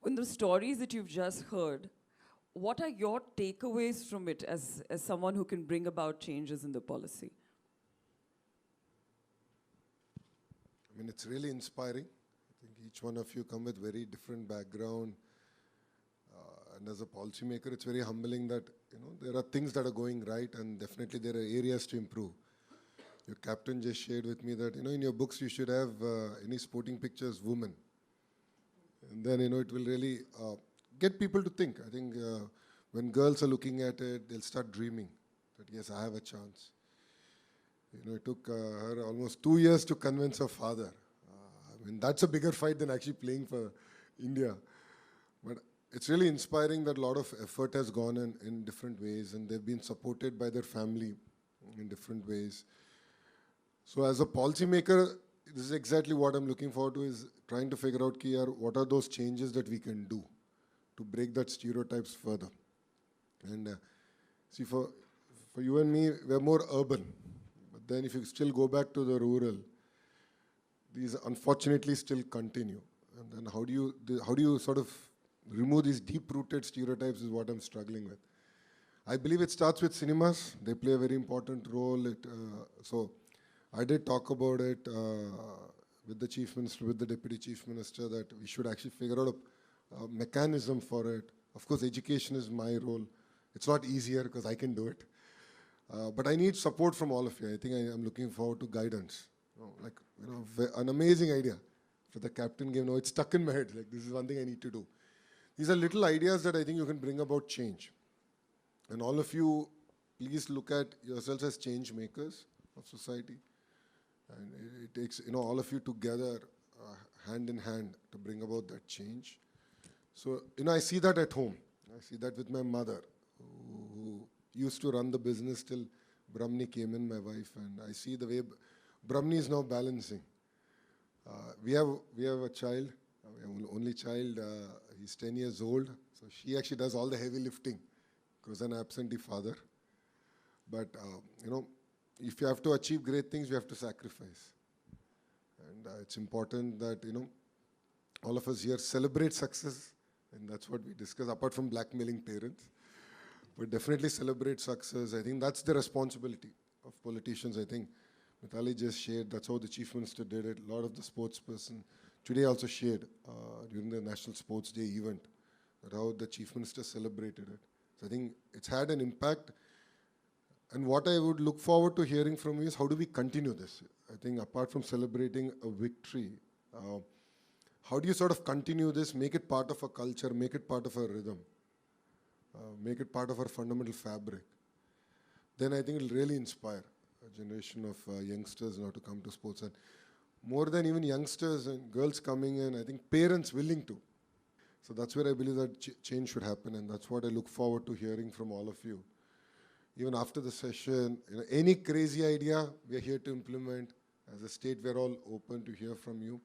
In the stories that you've just heard, what are your takeaways from it as someone who can bring about changes in the policy? I mean, it's really inspiring. I think each one of you come with very different background. And as a policymaker, it's very humbling that, there are things that are going right and definitely there are areas to improve. Your captain just shared with me that, in your books you should have any sporting pictures, women. And then, it will really get people to think. I think when girls are looking at it, they'll start dreaming that, yes, I have a chance. It took her almost 2 years to convince her father. I mean, that's a bigger fight than actually playing for India. But it's really inspiring that a lot of effort has gone in different ways, and they've been supported by their family in different ways. So as a policymaker, this is exactly what I'm looking forward to, is trying to figure out, what are those changes that we can do to break that stereotypes further. And see, for you and me, we're more urban. But then if you still go back to the rural, these unfortunately still continue. And then how do you sort of remove these deep-rooted stereotypes is what I'm struggling with. I believe it starts with cinemas. They play a very important role. So I did talk about it with the Chief Minister, with the Deputy Chief Minister, that we should actually figure out a mechanism for it. Of course, education is my role. It's not easier because I can do it. But I need support from all of you. I think I'm looking forward to guidance. An amazing idea for the captain game. It's stuck in my head. Like, this is one thing I need to do. These are little ideas that I think you can bring about change. And all of you, please look at yourselves as change makers of society. And it takes, all of you together, hand in hand, to bring about that change. So, I see that at home. I see that with my mother, who used to run the business till Brahmani came in, my wife, and I see the way Brahmani is now balancing. We have a child, we have only child. He's 10 years old, so she actually does all the heavy lifting because an absentee father. But if you have to achieve great things, you have to sacrifice. And it's important that all of us here celebrate success, and that's what we discuss. Apart from blackmailing parents, but definitely celebrate success. I think that's the responsibility of politicians. I think Mithali just shared, that's how the Chief Minister did it. A lot of the sportsperson today also shared during the National Sports Day event, that how the Chief Minister celebrated it. So I think it's had an impact. And what I would look forward to hearing from you is, how do we continue this? I think apart from celebrating a victory, how do you sort of continue this, make it part of a culture, make it part of a rhythm, make it part of our fundamental fabric? Then I think it'll really inspire a generation of youngsters now to come to sports. And more than even youngsters and girls coming in, I think parents willing to. So that's where I believe that change should happen, and that's what I look forward to hearing from all of you. Even after the session, any crazy idea, we are here to implement. As a state, we're all open to hear from you.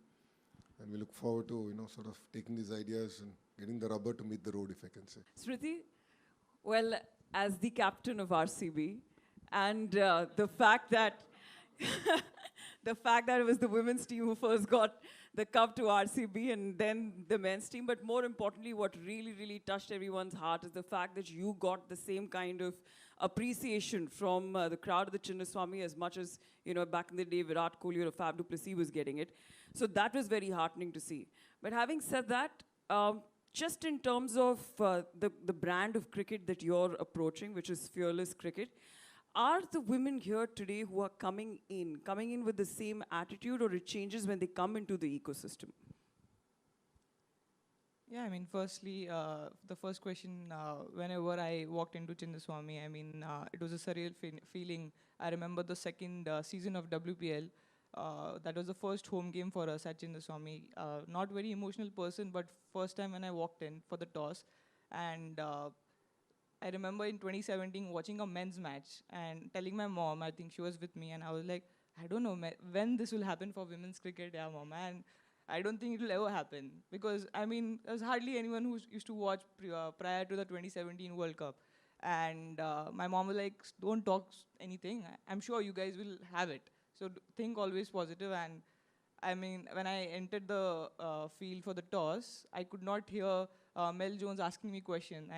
And we look forward to, sort of taking these ideas and getting the rubber to meet the road, if I can say. Smriti, well, as the captain of RCB, and the fact that it was the women's team who first got the cup to RCB and then the men's team, but more importantly, what really, really touched everyone's heart is the fact that you got the same kind of appreciation from the crowd of the Chinnaswamy as much as, back in the day, Virat Kohli or Fab du Plessis was getting it. So that was very heartening to see. But having said that, just in terms of the brand of cricket that you're approaching, which is fearless cricket, are the women here today who are coming in with the same attitude, or it changes when they come into the ecosystem? Yeah, I mean, firstly, the first question, whenever I walked into Chinnaswamy, I mean, it was a surreal feeling. I remember the second season of WPL. That was the first home game for us at Chinnaswamy. Not very emotional person, but first time when I walked in for the toss. And I remember in 2017 watching a men's match and telling my mom, I think she was with me, and I was like, I don't know when this will happen for women's cricket, yeah, mom. And I don't think it will ever happen, because, I mean, there's hardly anyone who used to watch prior to the 2017 World Cup. And my mom was like, don't talk anything. I'm sure you guys will have it. So think always positive. And I mean, when I entered the field for the toss, I could not hear Mel Jones asking me question,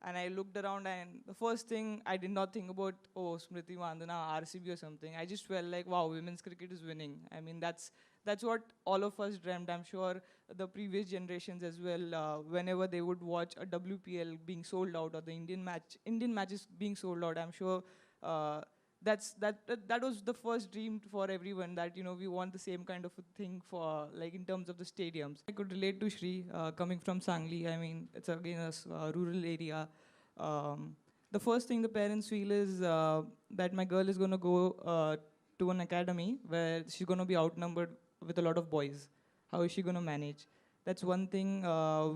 and I looked around, and the first thing I did not think about, oh, Smriti Mandhana, RCB or something. I just felt like, wow, women's cricket is winning. I mean, that's what all of us dreamt. I'm sure the previous generations as well, whenever they would watch a WPL being sold out or the Indian matches being sold out, I'm sure uh, that was the first dream for everyone, that we want the same kind of a thing for, like, in terms of the stadiums. I could relate to Shri coming from Sangli. I mean, it's again a rural area. The first thing the parents feel is that my girl is going to go to an academy where she's going to be outnumbered with a lot of boys. How is she going to manage? That's one thing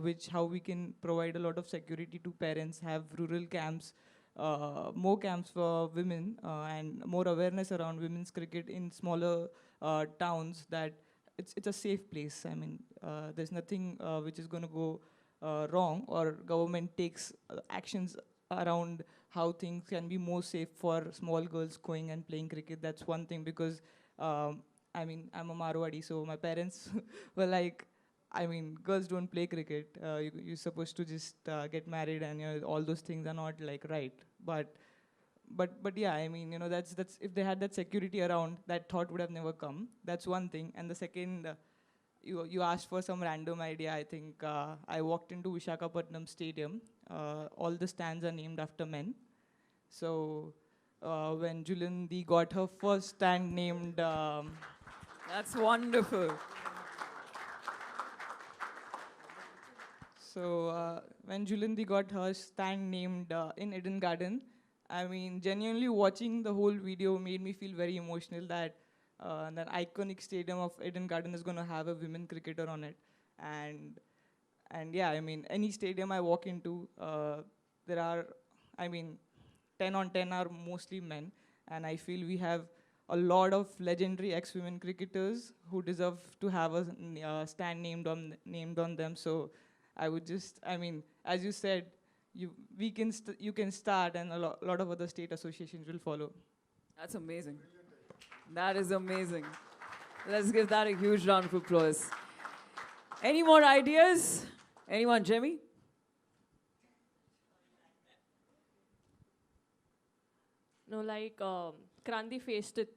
which how we can provide a lot of security to parents, have rural camps, more camps for women, and more awareness around women's cricket in smaller towns, that it's a safe place. I mean, there's nothing which is going to go wrong, or government takes actions around how things can be more safe for small girls going and playing cricket. That's one thing, because I mean, I'm a Marwadi, so my parents were like, I mean, girls don't play cricket. You're supposed to just get married, and all those things are not like right. But yeah, I mean, that's if they had that security around, that thought would have never come. That's one thing. And the second, you asked for some random idea. I think I walked into Visakhapatnam Stadium. All the stands are named after men. So when Julindi got her first stand named. That's wonderful. So when Julindi got her stand named in Eden Garden, I mean, genuinely watching the whole video made me feel very emotional, that that iconic stadium of Eden Garden is going to have a women cricketer on it. And yeah, I mean, any stadium I walk into, there are, I mean, 10 on 10 are mostly men. And I feel we have a lot of legendary ex-women cricketers who deserve to have a stand named on them. So I would just, I mean, as you said, you can start, and a lot of other state associations will follow. That's amazing. That is amazing. Let's give that a huge round of applause. Any more ideas? Anyone, Jemmy? No, like Kranti faced it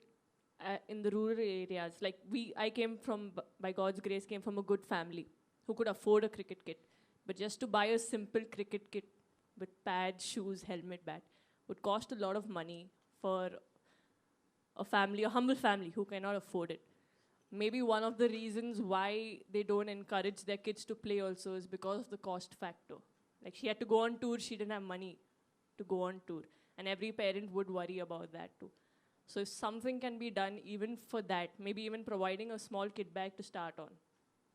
in the rural areas. Like I came from, by God's grace, came from a good family who could afford a cricket kit. But just to buy a simple cricket kit with pads, shoes, helmet, bat would cost a lot of money for a family, a humble family who cannot afford it. Maybe one of the reasons why they don't encourage their kids to play also is because of the cost factor. Like she had to go on tour, she didn't have money to go on tour. And every parent would worry about that too. So if something can be done even for that, maybe even providing a small kit bag to start on,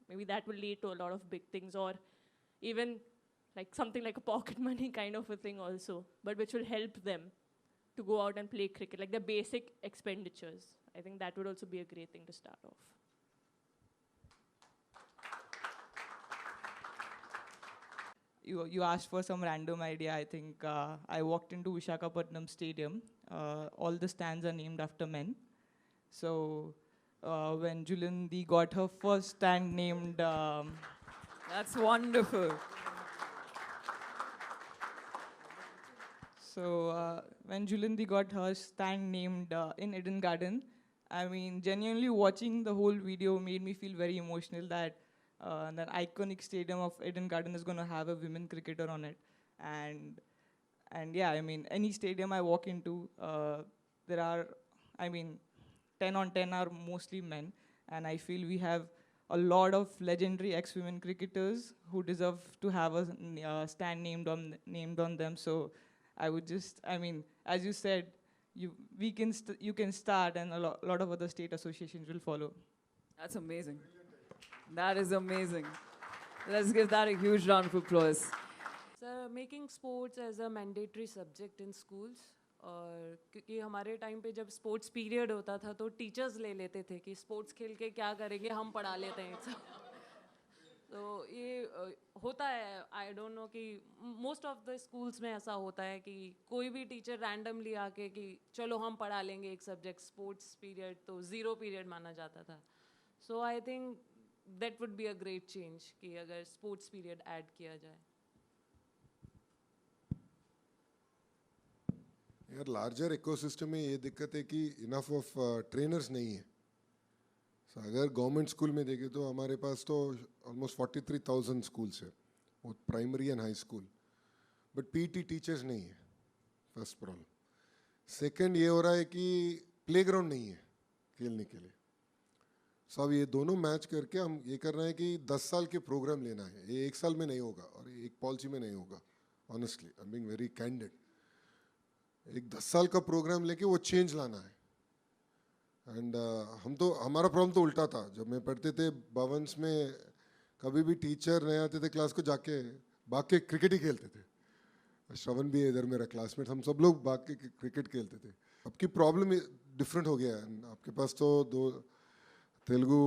maybe that will lead to a lot of big things, or even like something like a pocket money kind of a thing also, but which will help them to go out and play cricket, like the basic expenditures. I think that would also be a great thing to start off. You asked for some random idea. I think I walked into Visakhapatnam Stadium. All the stands are named after men. So when Julindi got her first stand named. That's wonderful. So when Julindi got her stand named in Eden Garden, I mean, genuinely watching the whole video made me feel very emotional, that that iconic stadium of Eden Garden is going to have a women cricketer on it. And yeah, I mean, any stadium I walk into, there are, I mean, 10 on 10 are mostly men. And I feel we have a lot of legendary ex-women cricketers who deserve to have a stand named on them. So I would just, I mean, as you said, you can start, and a lot of other state associations will follow. That's amazing. That is amazing. Let's give that a huge round of applause. Sir, making sports as a mandatory subject in schools, और क्योंकि हमारे time पे जब sports period होता था तो teachers ले लेते थे कि स्पोर्ट्स खेल के क्या करेंगे, हम पढ़ा लेते हैं सब. तो ये होता है, आई डोंट नो कि मोस्ट ऑफ द स्कूल्स में ऐसा होता है कि कोई भी टीचर रैंडमली आके कि चलो हम पढ़ा लेंगे एक सब्जेक्ट, स्पोर्ट्स पीरियड तो 0 पीरियड माना जाता था. So I think that would be a great change कि अगर sports period add किया जाए. यार लार्जर इकोसिस्टम में ये दिक्कत है कि इनफ ऑफ ट्रेनर्स नहीं है. So, अगर गवर्नमेंट स्कूल में देखें तो हमारे पास तो ऑलमोस्ट 43,000 स्कूल्स है, वो primary and high school, but PT teachers नहीं है. First problem. सेकंड ये हो रहा है कि प्लेग्राउंड नहीं है खेलने के लिए. सो अब ये दोनों मैच करके हम ये कर रहे हैं कि 10 साल के प्रोग्राम लेना है. ये 1 साल में नहीं होगा और एक पॉलिसी में नहीं होगा. Honestly I am being very candid. एक 10 साल का प्रोग्राम लेके वो चेंज लाना है. एंड हमारा प्रॉब्लम तो उल्टा था. जब मैं पढ़ते थे भवन्स में, कभी भी टीचर नहीं आते थे क्लास को, जाके भाग के क्रिकेट ही खेलते थे. श्रवण भी है इधर मेरा क्लासमेट, हम सब लोग भाग के क्रिकेट खेलते थे. अब की प्रॉब्लम डिफरेंट हो गया है. आपके पास तो 2 तेलुगु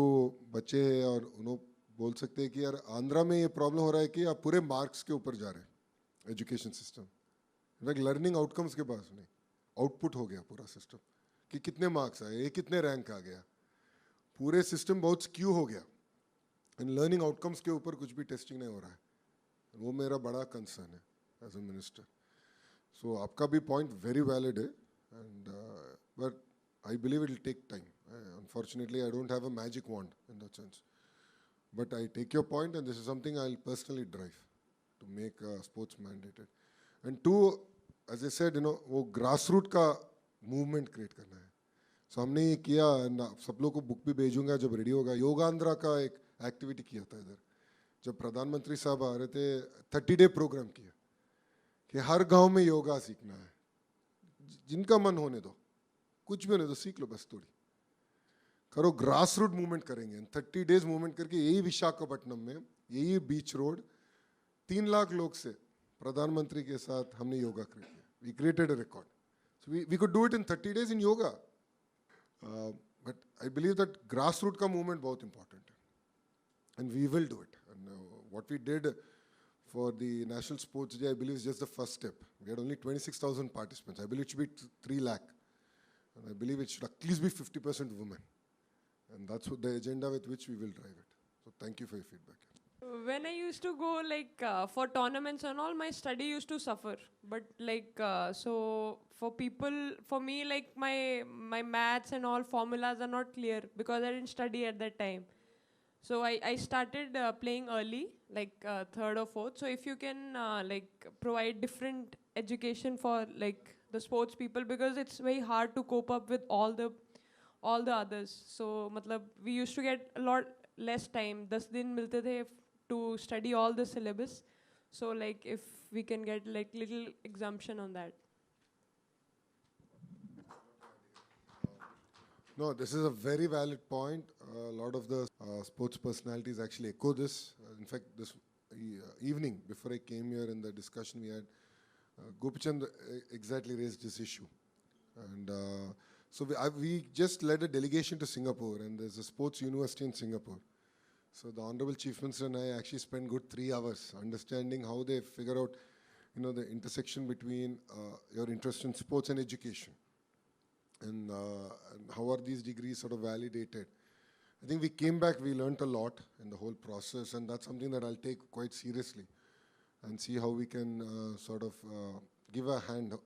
बच्चे हैं और उन्होंने बोल सकते हैं कि यार आंध्रा में ये प्रॉब्लम हो रहा है कि आप पूरे मार्क्स के ऊपर जा रहे हैं education system. In fact learning outcomes के पास नहीं, आउटपुट हो गया पूरा सिस्टम कि कितने मार्क्स आए, ये कितने रैंक आ गया. पूरे सिस्टम बहुत स्क्यू हो गया एंड लर्निंग आउटकम्स के ऊपर कुछ भी टेस्टिंग नहीं हो रहा है. वो मेरा बड़ा कंसर्न है एज अ मिनिस्टर. सो आपका भी पॉइंट वेरी वैलिड है and but I believe it will take time. Unfortunately, I don't have a magic wand in that sense. But I take your point, and this is something I'll personally drive to make sports mandated. And two, as I said, वो grassroots का movement create करना है. So हमने ये किया, सब लोग को book भी भेजूंगा जब ready होगा. योगांध्रा का एक activity किया था इधर. जब प्रधानमंत्री साहब आ रहे थे, 30-day program किया कि हर गांव में योगा सीखना है. जिनका मन होने दो, कुछ भी नहीं तो सीख लो, बस थोड़ी करो. ग्रास रूट मूवमेंट करेंगे. 30 डेज मूवमेंट करके यही विशाखापट्टनम में, यही बीच रोड, 3 लाख लोग से प्रधानमंत्री के साथ हमने योगा क्रिएट किया. We created a record. So we could do it in 30 days in yoga. But I believe that grass root का मूवमेंट बहुत इंपॉर्टेंट है and we will do it. And what we did for the National Sports Day, I believe is just the first step. We had only 26,000 participants. I believe it should be 3 lakh. And I believe it should at least be 50% women. And that's what the agenda with which we will drive it. So thank you for your feedback. When I used to go for tournaments and all, my study used to suffer. But so for people, for me, my maths and all formulas are not clear because I didn't study at that time. So I started playing early, 3rd or 4th. So if you can provide different education for the sports people, because it's very hard to cope up with all the others. So we used to get a lot less time. 10 दिन मिलते थे to study all the syllabus. So if we can get little exemption on that. No, this is a very valid point. A lot of the sports personalities actually echo this. In fact, this evening, before I came here in the discussion we had, Gopichand exactly raised this issue. And so we just led a delegation to Singapore, and there's a sports university in Singapore. So the Honorable Chief Minister and I actually spent good 3 hours understanding how they figure out, the intersection between your interest in sports and education. And how are these degrees sort of validated. I think we came back, we learned a lot in the whole process, and that's something that I'll take quite seriously and see how we can sort of give a hand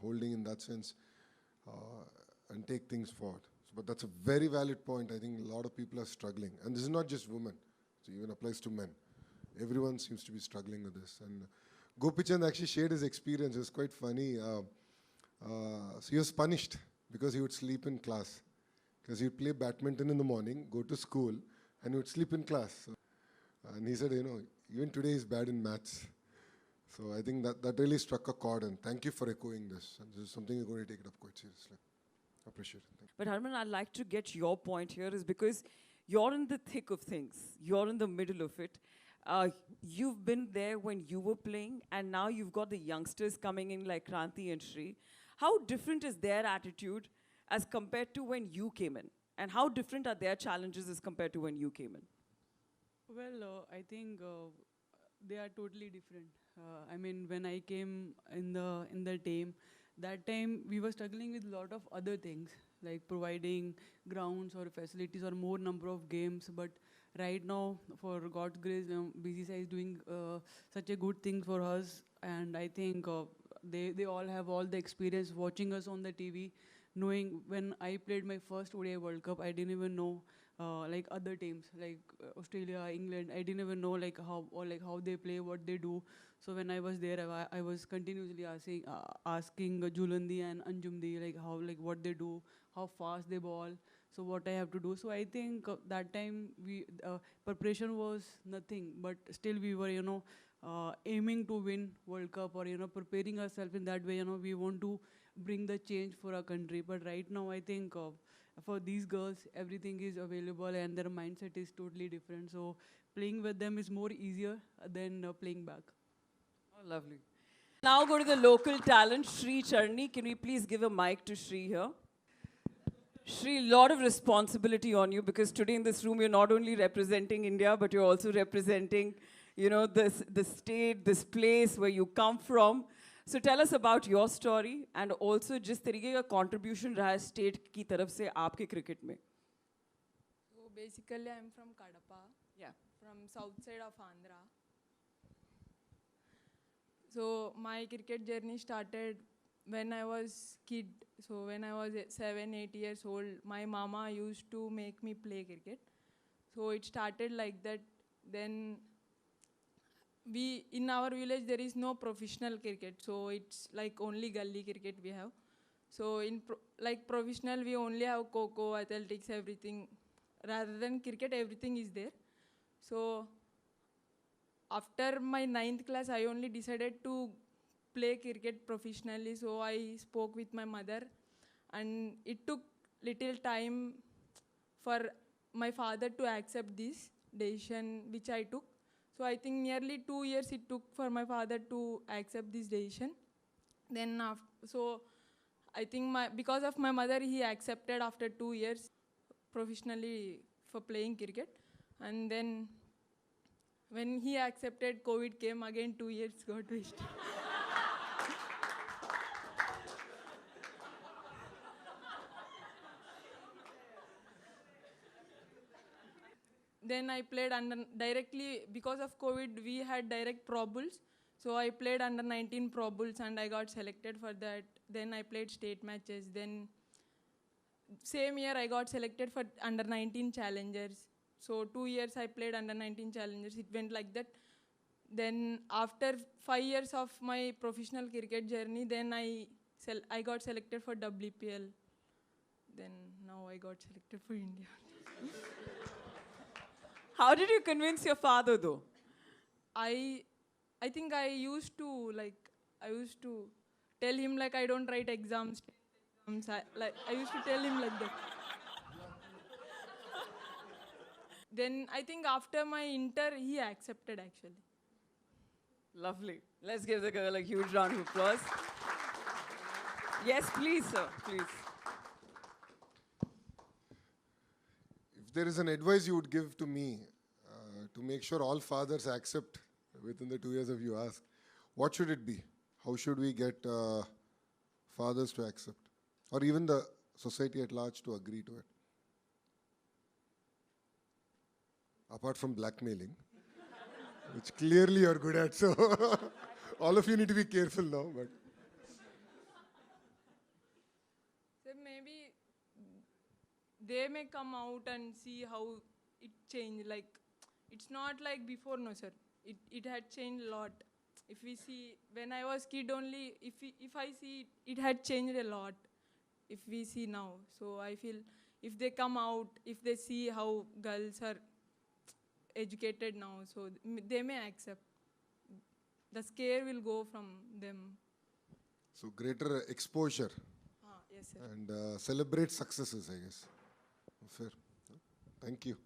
holding in that sense and take things forward. But that's a very valid point. I think a lot of people are struggling. And this is not just women, it even applies to men. Everyone seems to be struggling with this. And Gopichand actually shared his experience. It was quite funny. So he was punished because he would sleep in class. Because he would play badminton in the morning, go to school, and he would sleep in class. So, and he said, even today he's bad in maths. So I think that really struck a chord, and thank you for echoing this. And this is something we're going to take it up quite seriously. Appreciate it. Thank you. But Harman, I'd like to get your point here is because you're in the thick of things. You're in the middle of it. You've been there when you were playing, and now you've got the youngsters coming in like Kranti and Shri. How different is their attitude as compared to when you came in? And how different are their challenges as compared to when you came in? Well, I think they are totally different. I mean, when I came in the team, that time we were struggling with a lot of other things. like providing grounds or facilities or more number of games. But right now, for God's grace, BCCI is doing such a good thing for us, and I think they all have all the experience watching us on the TV, knowing when I played my first ODI World Cup, I didn't even know like other teams like Australia, England. I didn't even know like how they play, what they do. So when I was there, I was continuously asking Julandi and Anjumdi like how like what they do, how fast they ball, so what I have to do. So I think that time we preparation was nothing, but still we were aiming to win World Cup, or preparing ourselves in that way. We want to bring the change for our country. But right now I think for these girls everything is available and their mindset is totally different. So playing with them is more easier than playing back. Oh, lovely. Now go to the local talent, Shri Charni. Can we please give a mic to Shri here? Shri, a lot of responsibility on you, because today in this room you're not only representing India, but you're also representing, the state, this place where you come from. So tell us about your story, and also जिस तरीके का contribution रहा है state की तरफ से आपके cricket में. So basically I'm from Kadapa. Yeah. From south side of Andhra. So my cricket journey started when I was kid. So when I was 7, 8 years old, my mama used to make me play cricket. So it started like that. Then in our village there is no professional cricket. So it's like only gully cricket we have. So in professional we only have Kho, athletics, everything. Rather than cricket, everything is there. So after my 9th class, I only decided to play cricket professionally. So I spoke with my mother, and it took little time for my father to accept this decision which I took. So I think nearly 2 years it took for my father to accept this decision. Then so I think because of my mother, he accepted after 2 years professionally for playing cricket. And then when he accepted, COVID came again, 2 years got wasted. Then I played directly, because of COVID, we had direct Pro Bulls. So I played under 19 Pro Bulls and I got selected for that. Then I played state matches. Then same year I got selected for under 19 challengers. So 2 years I played under 19 challengers. It went like that. Then after 5 years of my professional cricket journey, then I got selected for WPL. Then now I got selected for India. How did you convince your father though? I think I used to tell him like I don't write exams. I used to tell him like that. Then I think after my inter, he accepted actually. Lovely. Let's give the girl a huge round of applause. Yes, please, sir. Please. If there is an advice you would give to me to make sure all fathers accept within the 2 years of you ask, what should it be? How should we get fathers to accept? Or even the society at large to agree to it? Apart from blackmailing, which clearly you're good at, so all of you need to be careful now. But so maybe they may come out and see how it changed. Like, it's not like before, no sir. It had changed a lot. If we see, when I was kid only, if I see, it had changed a lot. If we see now, so I feel if they come out, if they see how girls are educated now, so they may accept. The scare will go from them. so greater exposure Yes, sir. and celebrate successes, I guess. Fair. Thank you.